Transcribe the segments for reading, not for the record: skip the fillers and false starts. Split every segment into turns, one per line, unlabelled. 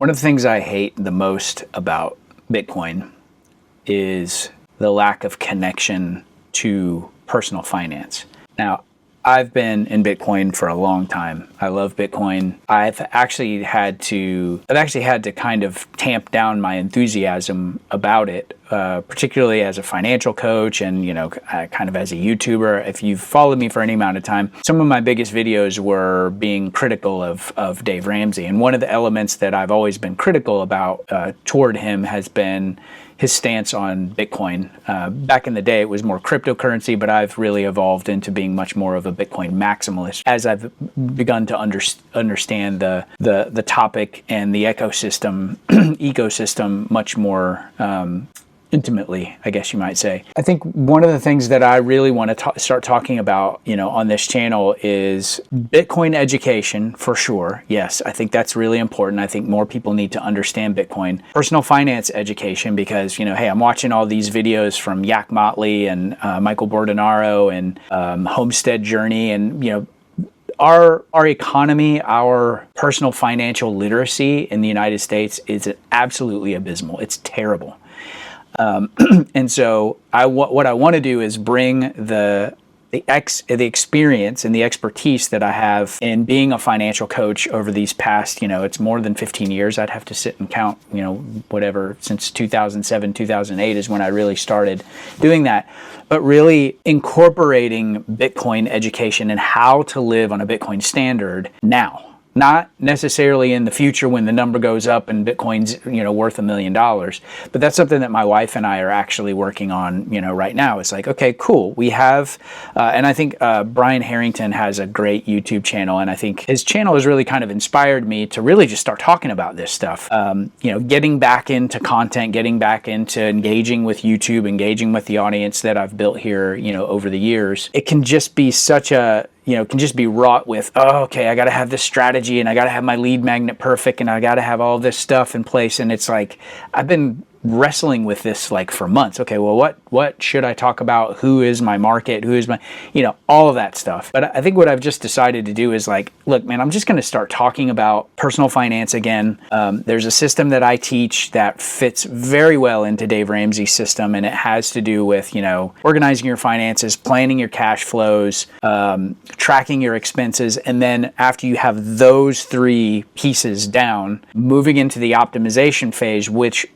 One of the things I hate the most about Bitcoin is the lack of connection to personal finance. Now, I've been in Bitcoin for a long time. I love Bitcoin. I've actually had to kind of tamp down my enthusiasm about it, particularly as a financial coach and, kind of as a YouTuber. If you've followed me for any amount of time, some of my biggest videos were being critical of Dave Ramsey. And one of the elements that I've always been critical about toward him has been his stance on Bitcoin. Back in the day, it was more cryptocurrency, but I've really evolved into being much more of a Bitcoin maximalist as I've begun to understand the topic and the ecosystem much more intimately, I guess you might say. I think one of the things that I really want to start talking about, on this channel is Bitcoin education for sure. Yes, I think that's really important. I think more people need to understand Bitcoin. Personal finance education because, hey, I'm watching all these videos from Yak Motley and Michael Bordenaro and Homestead Journey and, our economy, our personal financial literacy in the United States is absolutely abysmal. It's terrible. And so what I want to do is bring the experience and the expertise that I have in being a financial coach over these past, it's more than 15 years. I'd have to sit and count, whatever, since 2007, 2008 is when I really started doing that. But really incorporating Bitcoin education and how to live on a Bitcoin standard now. Not necessarily in the future when the number goes up and Bitcoin's, worth $1 million. But that's something that my wife and I are actually working on, right now. It's like, okay, cool. We have, and I think Brian Harrington has a great YouTube channel. And I think his channel has really kind of inspired me to really just start talking about this stuff. Getting back into content, getting back into engaging with YouTube, engaging with the audience that I've built here, over the years. It can just be such a, can just be wrought with, okay, I got to have this strategy and I got to have my lead magnet perfect and I got to have all this stuff in place. And it's like, I've been wrestling with this like for months. Okay, well, what should I talk about? Who is my market? Who is my, all of that stuff. But I think what I've just decided to do is like, look, man, I'm just going to start talking about personal finance again. There's a system that I teach that fits very well into Dave Ramsey's system. And it has to do with, organizing your finances, planning your cash flows, tracking your expenses. And then after you have those three pieces down, moving into the optimization phase, which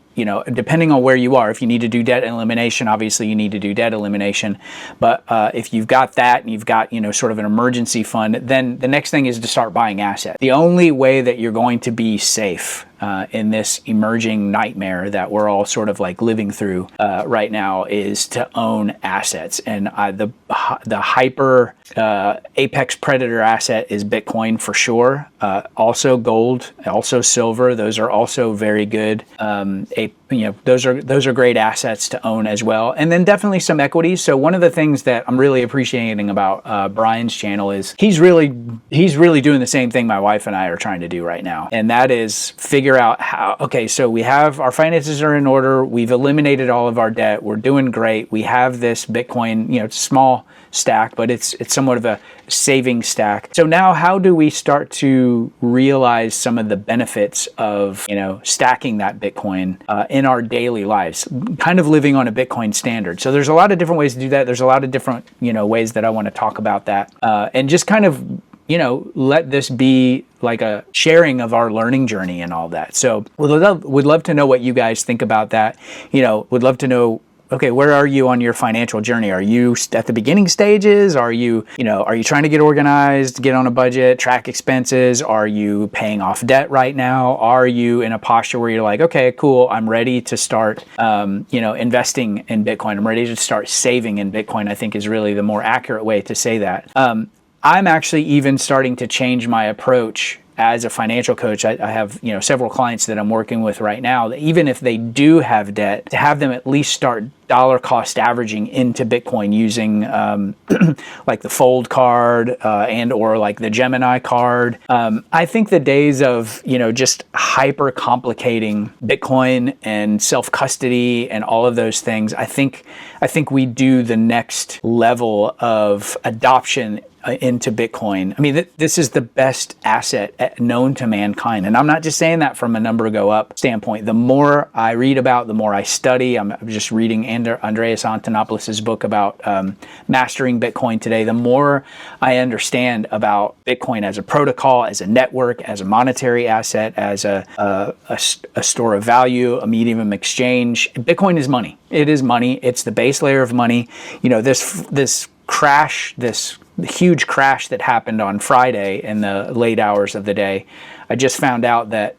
depending on where you are, if you need to do debt elimination, obviously you need to do debt elimination. But if you've got that and you've got, sort of an emergency fund, then the next thing is to start buying assets. The only way that you're going to be safe in this emerging nightmare that we're all sort of like living through right now is to own assets. And the hyper apex predator asset is Bitcoin for sure. Also gold, also silver. Those are also very good. Those are great assets to own as well. And then definitely some equities. So one of the things that I'm really appreciating about Brian's channel is he's really doing the same thing my wife and I are trying to do right now. And that is figure out how, okay, so we have our finances are in order. We've eliminated all of our debt. We're doing great. We have this Bitcoin, it's small stack, but it's somewhat of a saving stack. So now how do we start to realize some of the benefits of, stacking that Bitcoin in our daily lives, kind of living on a Bitcoin standard? So there's a lot of different ways to do that. There's a lot of different, ways that I want to talk about that and just kind of, let this be like a sharing of our learning journey and all that. So would love to know what you guys think about that. Would love to know, okay, where are you on your financial journey? Are you at the beginning stages? Are you trying to get organized, get on a budget, track expenses? Are you paying off debt right now? Are you in a posture where you're like, okay, cool, I'm ready to start, investing in Bitcoin. I'm ready to start saving in Bitcoin, I think is really the more accurate way to say that. I'm actually even starting to change my approach as a financial coach. I have, several clients that I'm working with right now that even if they do have debt, to have them at least start dollar cost averaging into Bitcoin using like the Fold card and or like the Gemini card. I think the days of, just hyper complicating Bitcoin and self-custody and all of those things, I think we do the next level of adoption into Bitcoin. I mean, this is the best asset known to mankind. And I'm not just saying that from a number go up standpoint. The more I read about, the more I study. I'm just reading Andreas Antonopoulos' book about mastering Bitcoin today. The more I understand about Bitcoin as a protocol, as a network, as a monetary asset, as a store of value, a medium of exchange. Bitcoin is money. It is money. It's the base layer of money. This crash, this huge crash that happened on Friday in the late hours of the day, I just found out that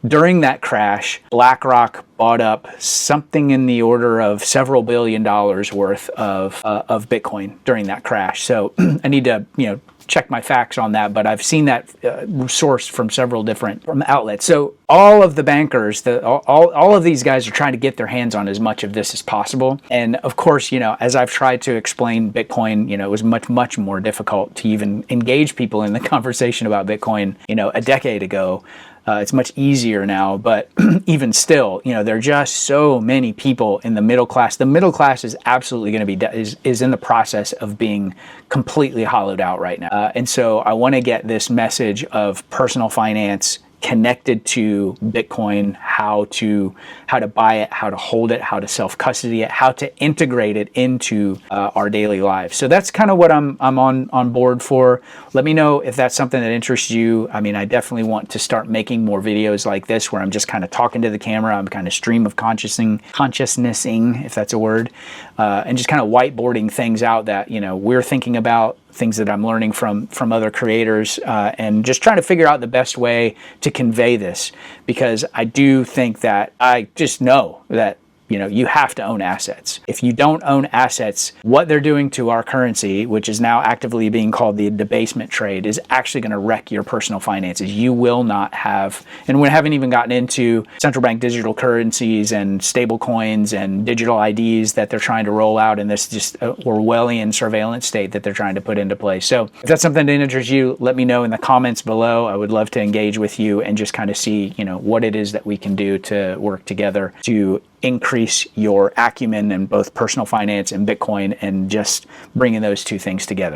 during that crash, BlackRock bought up something in the order of several $1 billion worth of Bitcoin during that crash. So I need to, check my facts on that, but I've seen that sourced from several different outlets. So all of the bankers, all of these guys are trying to get their hands on as much of this as possible. And of course, as I've tried to explain Bitcoin, it was much, much more difficult to even engage people in the conversation about Bitcoin, a decade ago. It's much easier now, but even still, there are just so many people in the middle class. The middle class is absolutely going to be is in the process of being completely hollowed out right now. And so I want to get this message of personal finance connected to Bitcoin, how to buy it, how to hold it, how to self-custody it, how to integrate it into our daily lives. So that's kind of what I'm on board for. Let me know if that's something that interests you. I mean, I definitely want to start making more videos like this where I'm just kind of talking to the camera. I'm kind of stream of consciousnessing, if that's a word, and just kind of whiteboarding things out that, we're thinking about, things that I'm learning from other creators, and just trying to figure out the best way to convey this, because I do think that I just know that you have to own assets. If you don't own assets, what they're doing to our currency, which is now actively being called the debasement trade, is actually going to wreck your personal finances. You will not have, and we haven't even gotten into central bank digital currencies and stable coins and digital IDs that they're trying to roll out in this just Orwellian surveillance state that they're trying to put into place. So if that's something that interests you, let me know in the comments below. I would love to engage with you and just kind of see, what it is that we can do to work together to increase your acumen in both personal finance and Bitcoin, and just bringing those two things together.